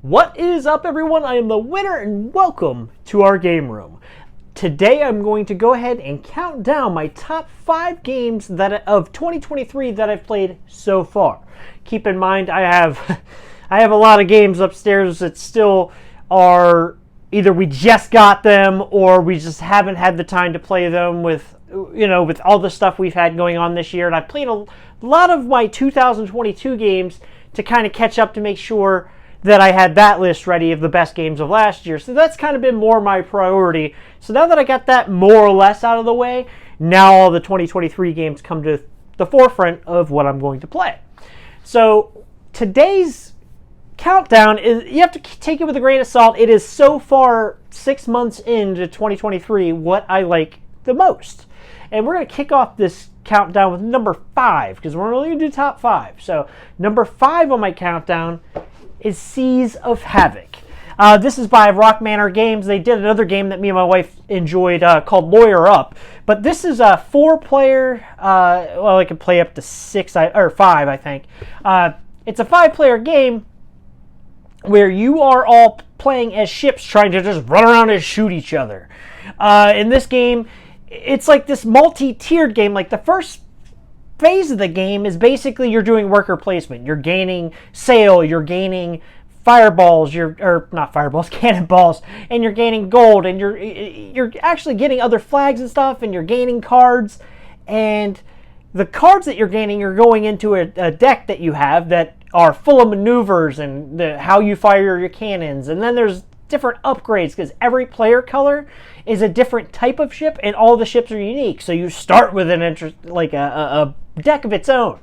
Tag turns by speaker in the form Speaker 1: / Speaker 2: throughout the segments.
Speaker 1: What is up, everyone? I am the Wynner, and welcome to our game room. Today I'm going to go ahead and count down my top 5 games of 2023 that I've played so far. Keep in mind I have a lot of games upstairs that still are either we just got them or we just haven't had the time to play them with all the stuff we've had going on this year. And I've played a lot of my 2022 games to kind of catch up to make sure that I had that list ready of the best games of last year. So that's kind of been more my priority. So now that I got that more or less out of the way, now all the 2023 games come to the forefront of what I'm going to play. So today's countdown is, you have to take it with a grain of salt. It is so far 6 months into 2023 what I like the most. And we're going to kick off this countdown with number 5 because we're only going to do top 5. So number 5 on my countdown is Seas of Havoc. This is by Rock Manor Games. They did another game that me and my wife enjoyed called Lawyer Up. But this is a 4-player, I can play up to 5, I think. It's a 5-player game where you are all playing as ships trying to just run around and shoot each other. In this game, it's like this multi-tiered game. Like the first phase of the game is basically you're doing worker placement. You're gaining sail, you're gaining cannonballs, and you're gaining gold, and you're actually getting other flags and stuff, and you're gaining cards, and the cards that you're gaining are going into a deck that you have that are full of maneuvers and how you fire your cannons. And then there's different upgrades because every player color is a different type of ship, and all the ships are unique. So you start with a deck of its own.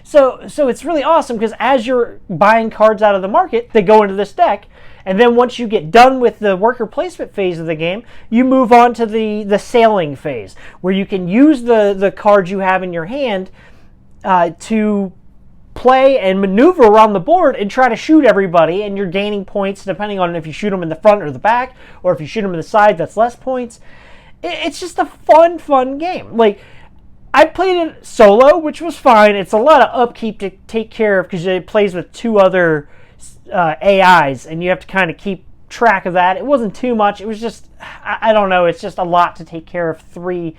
Speaker 1: So it's really awesome because as you're buying cards out of the market, they go into this deck. And then once you get done with the worker placement phase of the game, you move on to the sailing phase, where you can use the cards you have in your hand to play and maneuver around the board and try to shoot everybody, and you're gaining points depending on if you shoot them in the front or the back, or if you shoot them in the side, that's less points. It's just a fun game. Like, I played it solo, which was fine. It's a lot of upkeep to take care of because it plays with 2 other AIs, and you have to kind of keep track of that. It wasn't too much. It was just, I don't know, it's just a lot to take care of 3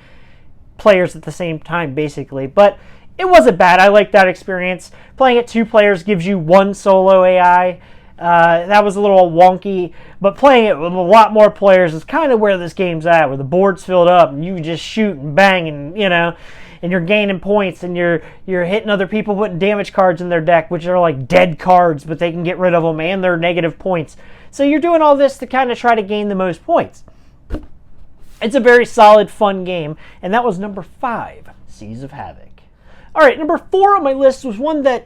Speaker 1: players at the same time, basically. But it wasn't bad. I liked that experience. Playing it 2 players gives you 1 solo AI. That was a little wonky, but playing it with a lot more players is kind of where this game's at, where the board's filled up and you can just shoot and bang, and and you're gaining points, and you're hitting other people, putting damage cards in their deck, which are like dead cards, but they can get rid of them, and they're negative points. So you're doing all this to kind of try to gain the most points. It's a very solid, fun game, and that was number 5, Seas of Havoc. All right, number 4 on my list was one that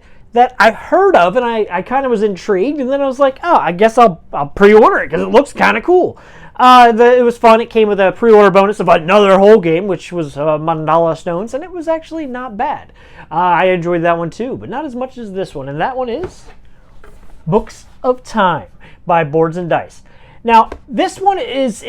Speaker 1: I heard of, and I kind of was intrigued, and then I was like, oh, I guess I'll pre-order it because it looks kind of cool. It was fun. It came with a pre-order bonus of another whole game, which was Mandala Stones, and it was actually not bad. I enjoyed that one too, but not as much as this one, and that one is Books of Time by Boards and Dice. Now, this one is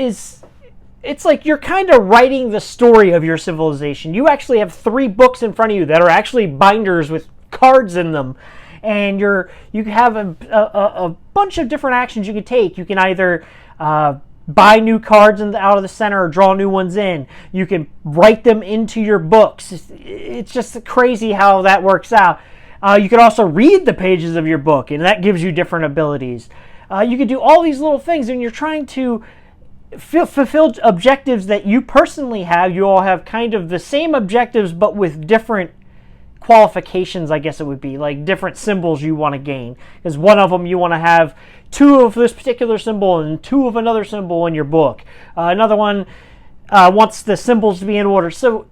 Speaker 1: it's like you're kind of writing the story of your civilization. You actually have 3 books in front of you that are actually binders with cards in them, and you have a bunch of different actions you can take. You can either buy new cards out of the center or draw new ones in. You can write them into your books. It's just crazy how that works out. You can also read the pages of your book, and that gives you different abilities. You can do all these little things, and you're trying to fulfill objectives that you personally have. You all have kind of the same objectives, but with different qualifications, I guess it would be, like different symbols you want to gain. Because one of them, you want to have 2 of this particular symbol and 2 of another symbol in your book. Another one wants the symbols to be in order. So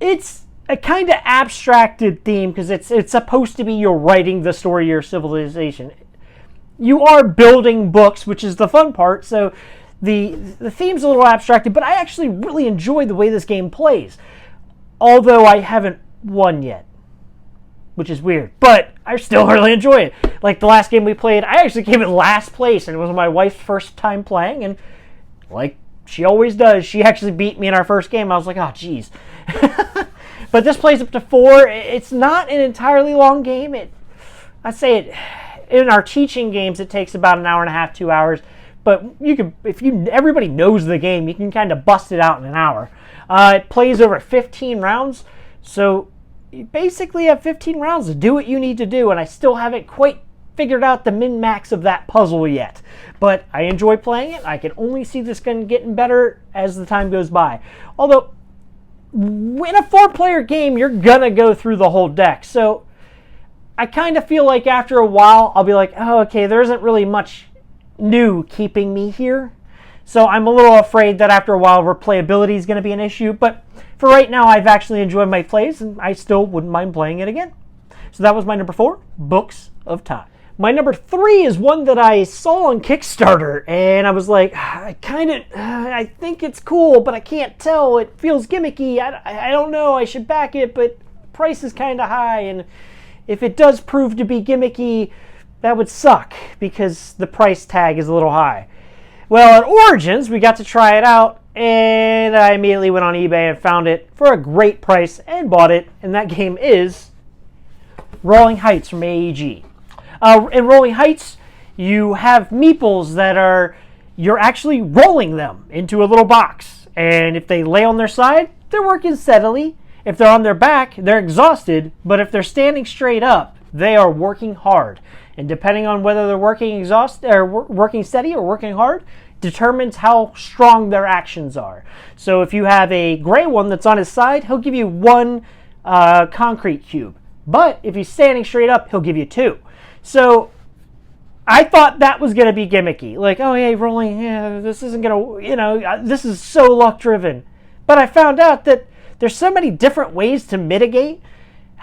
Speaker 1: it's a kind of abstracted theme because it's supposed to be you're writing the story of your civilization. You are building books, which is the fun part. So the theme's a little abstracted, but I actually really enjoy the way this game plays. Although I haven't won yet, which is weird, but I still really enjoy it. Like the last game we played, I actually came in last place, and it was my wife's first time playing, and like she always does, she actually beat me in our first game. I was like, oh, geez. But this plays up to 4. It's not an entirely long game. I'd say in our teaching games, it takes about an hour and a half, 2 hours. But you can, everybody knows the game, you can kind of bust it out in an hour. It plays over 15 rounds, so you basically have 15 rounds to do what you need to do, and I still haven't quite figured out the min-max of that puzzle yet. But I enjoy playing it. I can only see this gun getting better as the time goes by. Although, in a 4-player game, you're going to go through the whole deck. So, I kind of feel like after a while, I'll be like, oh, okay, there isn't really much new keeping me here. So I'm a little afraid that after a while replayability is going to be an issue, but for right now I've actually enjoyed my plays and I still wouldn't mind playing it again. So that was my number 4, Books of Time. My number 3 is one that I saw on Kickstarter and I was like, I think it's cool, but I can't tell. It feels gimmicky. I don't know. I should back it, but price is kind of high, and if it does prove to be gimmicky, that would suck because the price tag is a little high. Well, at Origins, we got to try it out, and I immediately went on eBay and found it for a great price and bought it, and that game is Rolling Heights from AEG. In Rolling Heights, you have meeples that you're actually rolling them into a little box, and if they lay on their side, they're working steadily. If they're on their back, they're exhausted, but if they're standing straight up, they are working hard. And depending on whether they're working working steady or working hard, determines how strong their actions are. So if you have a gray one that's on his side, he'll give you 1 concrete cube. But if he's standing straight up, he'll give you 2. So I thought that was going to be gimmicky. Like, oh, yeah, rolling, this isn't going to, this is so luck-driven. But I found out that there's so many different ways to mitigate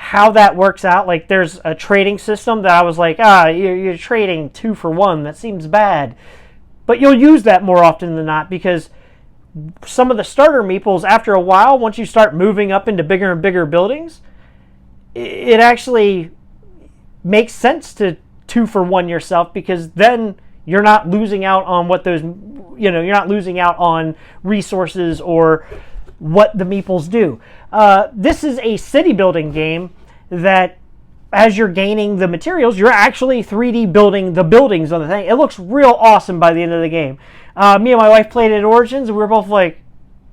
Speaker 1: how that works out. Like there's a trading system that I was like, you're trading 2 for 1. That seems bad. But you'll use that more often than not because some of the starter meeples, after a while, once you start moving up into bigger and bigger buildings, it actually makes sense to 2 for 1 yourself because then you're not losing out on you're not losing out on resources or what the meeples do. This is a city building game that as you're gaining the materials, you're actually 3D building the buildings on the thing. It looks real awesome by the end of the game. Me and my wife played it at Origins and we were both like,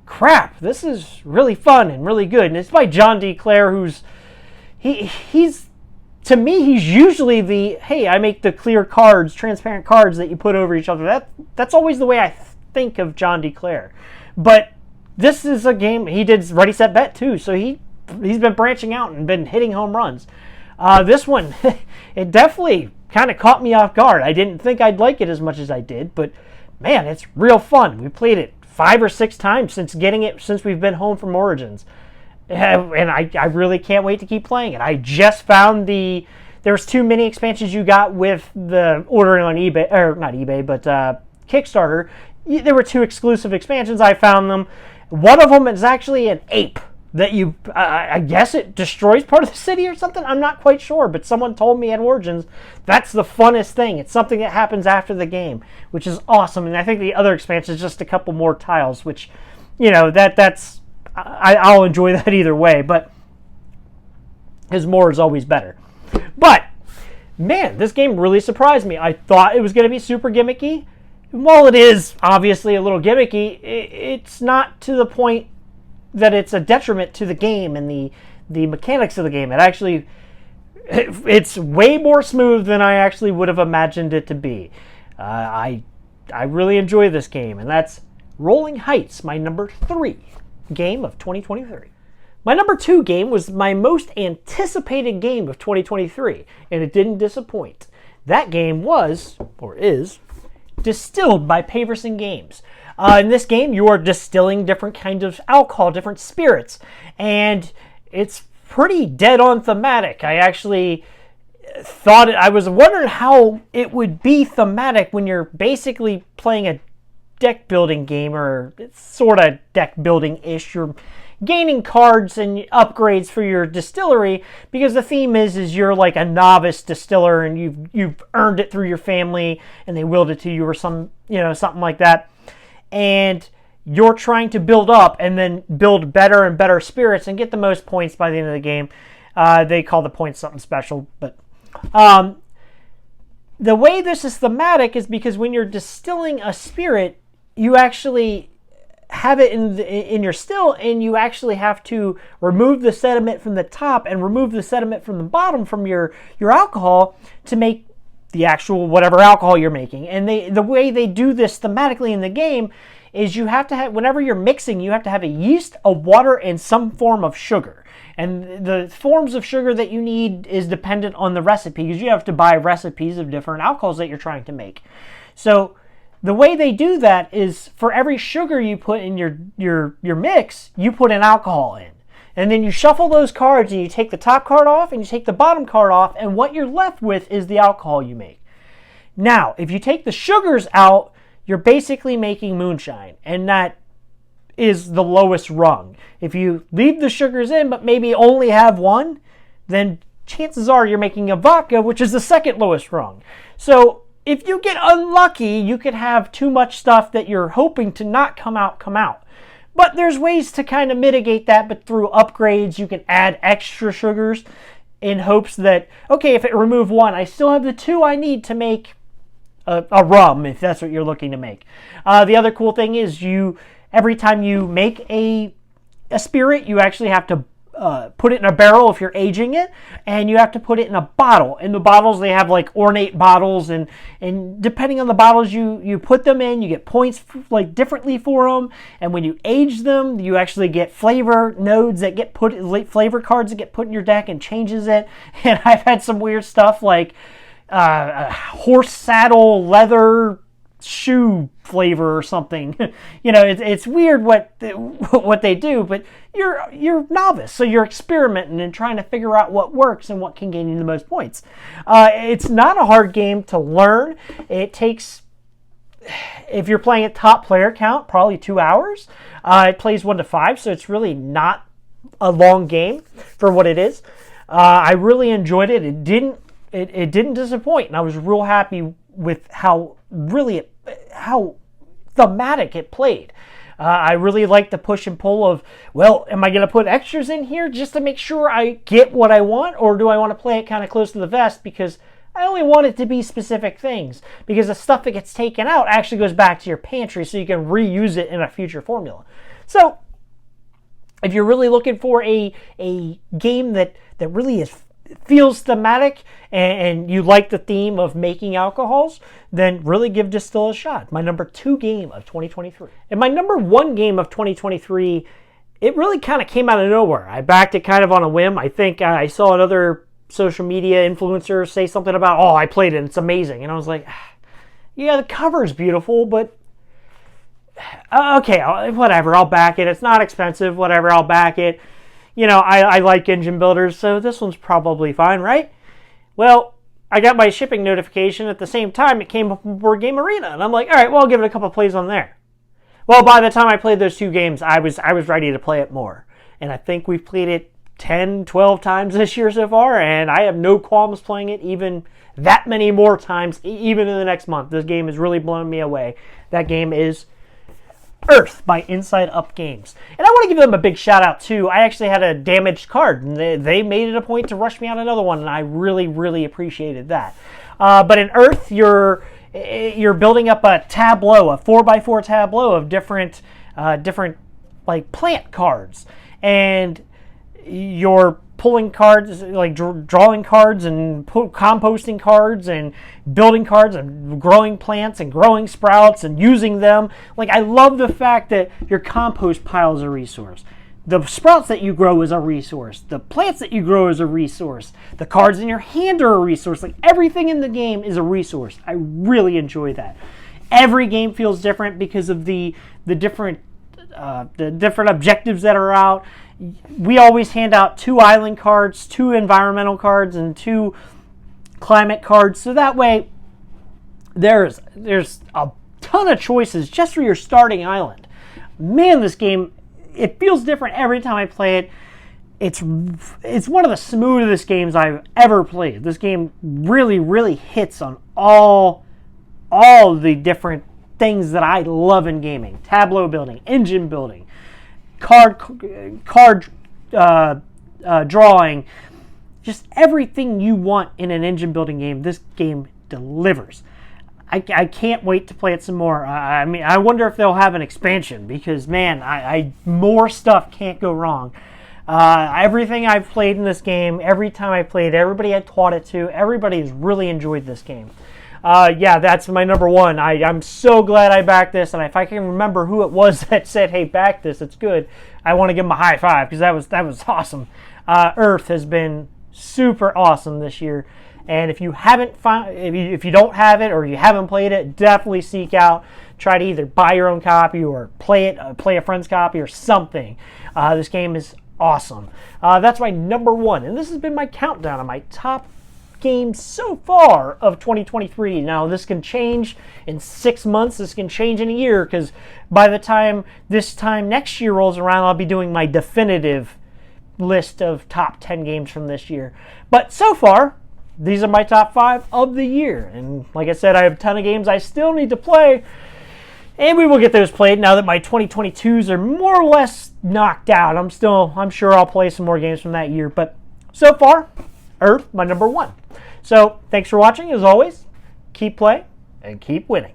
Speaker 1: crap, this is really fun and really good. And it's by John D. Clare, he's to me, he's usually hey, I make the clear cards, transparent cards that you put over each other. That's always the way I think of John D. Clare. But this is a game, he did Ready, Set, Bet too, so he's been branching out and been hitting home runs. This one, it definitely kind of caught me off guard. I didn't think I'd like it as much as I did, but man, it's real fun. We played it 5 or 6 times since we've been home from Origins. And I really can't wait to keep playing it. I just found there's 2 mini expansions you got with the ordering on eBay, or not eBay, but Kickstarter. There were 2 exclusive expansions. I found them. One of them is actually an ape that I guess it destroys part of the city or something. I'm not quite sure, but someone told me at Origins that's the funnest thing. It's something that happens after the game, which is awesome. And I think the other expansion is just a couple more tiles, which, that's I'll enjoy that either way. But his more is always better. But man, this game really surprised me. I thought it was going to be super gimmicky. While it is obviously a little gimmicky, it's not to the point that it's a detriment to the game and the mechanics of the game. It's way more smooth than I actually would have imagined it to be. I really enjoy this game, and that's Rolling Heights, my number 3 game of 2023. My number 2 game was my most anticipated game of 2023, and it didn't disappoint. That game was, or is, Distilled by Paverson Games. In this game, you are distilling different kinds of alcohol, different spirits, and it's pretty dead-on thematic. I actually I was wondering how it would be thematic when you're basically playing a deck building game, or it's sort of deck building-ish. You're gaining cards and upgrades for your distillery because the theme is you're like a novice distiller and you've earned it through your family and they willed it to you or something like that, and you're trying to build up and then build better and better spirits and get the most points by the end of the game. They call the points something special, but the way this is thematic is because when you're distilling a spirit, you actually have it in your still, and you actually have to remove the sediment from the top and remove the sediment from the bottom from your alcohol to make the actual whatever alcohol you're making. And the way they do this thematically in the game is you have to have, whenever you're mixing, you have to have a yeast, a water, and some form of sugar. And the forms of sugar that you need is dependent on the recipe, because you have to buy recipes of different alcohols that you're trying to make. So the way they do that is for every sugar you put in your mix, you put an alcohol in. And then you shuffle those cards, and you take the top card off and you take the bottom card off, and what you're left with is the alcohol you make. Now, if you take the sugars out, you're basically making moonshine, and that is the lowest rung. If you leave the sugars in but maybe only have one, then chances are you're making a vodka, which is the second lowest rung. So if you get unlucky, you could have too much stuff that you're hoping to not come out. But there's ways to kind of mitigate that, but through upgrades, you can add extra sugars in hopes that, okay, if it remove one, I still have the two I need to make a rum, if that's what you're looking to make. The other cool thing is every time you make a spirit, you actually have to put it in a barrel if you're aging it, and you have to put it in a bottle. In the bottles, they have like ornate bottles, and depending on the bottles you put them in, you get points like differently for them. And when you age them, you actually get flavor nodes that get flavor cards that get put in your deck and changes it. And I've had some weird stuff like a horse saddle leather shoe flavor or something. It's weird what they do, but you're novice, so you're experimenting and trying to figure out what works and what can gain you the most points. It's not a hard game to learn. It takes, if you're playing at top player count, probably 2 hours. It plays 1 to 5, so it's really not a long game for what it is. I really enjoyed it. It didn't disappoint, and I was real happy with how thematic it played. I really like the push and pull of, well, am I going to put extras in here just to make sure I get what I want, or do I want to play it kind of close to the vest because I only want it to be specific things? Because the stuff that gets taken out actually goes back to your pantry, so you can reuse it in a future formula. So if you're really looking for a game that really feels thematic, and you like the theme of making alcohols, then really give Distill a shot. My number 2 game of 2023. And my number 1 game of 2023, it really kind of came out of nowhere. I backed it kind of on a whim. I think I saw another social media influencer say something about, oh, I played it, it's amazing. And I was like, yeah, the cover's beautiful, but okay, whatever, I'll back it. It's not expensive, whatever, I'll back it. I like engine builders, so this one's probably fine, right? Well, I got my shipping notification at the same time it came up from Board Game Arena, and I'm like, all right, well, I'll give it a couple plays on there. Well, by the time I played those 2 games, I was ready to play it more. And I think we've played it 10, 12 times this year so far, and I have no qualms playing it even that many more times, even in the next month. This game has really blown me away. That game is Earth by Inside Up Games. And I want to give them a big shout out too. I actually had a damaged card, and they made it a point to rush me out another one, and I really, really appreciated that. But in Earth, you're building up a tableau, a 4x4 tableau of different like plant cards, and you're pulling cards, like drawing cards and composting cards and building cards and growing plants and growing sprouts and using them. Like, I love the fact that your compost pile is a resource. The sprouts that you grow is a resource. The plants that you grow is a resource. The cards in your hand are a resource. Like, everything in the game is a resource. I really enjoy that. Every game feels different because of the different objectives that are out. We always hand out 2 island cards, 2 environmental cards, and 2 climate cards. So that way, there's a ton of choices just for your starting island. Man, this game, it feels different every time I play it. It's one of the smoothest games I've ever played. This game really, really hits on all the different things that I love in gaming. Tableau building, engine building, card drawing, just everything you want in an engine building game. This game delivers. I can't wait to play it some more. I mean, I wonder if they'll have an expansion because, man, more stuff can't go wrong. Everything I've played in this game, every time I played, everybody I taught it to, everybody has really enjoyed this game. Yeah, that's my number one. I'm so glad I backed this, and if I can remember who it was that said, "Hey, back this, it's good," I want to give him a high five because that was awesome. Earth has been super awesome this year. And if you haven't if you don't have it or you haven't played it, definitely seek out. Try to either buy your own copy or play a friend's copy or something. This game is awesome. That's my number one, and this has been my countdown of my top games so far of 2023. Now this can change in 6 months. This can change in a year because by the time this time next year rolls around, I'll be doing my definitive list of top 10 games from this year. But so far, these are my top 5 of the year. And like I said, I have a ton of games I still need to play. And we will get those played now that my 2022s are more or less knocked out. I'm sure I'll play some more games from that year. But so far, Earth, my number one. So thanks for watching. As always, keep playing and keep winning.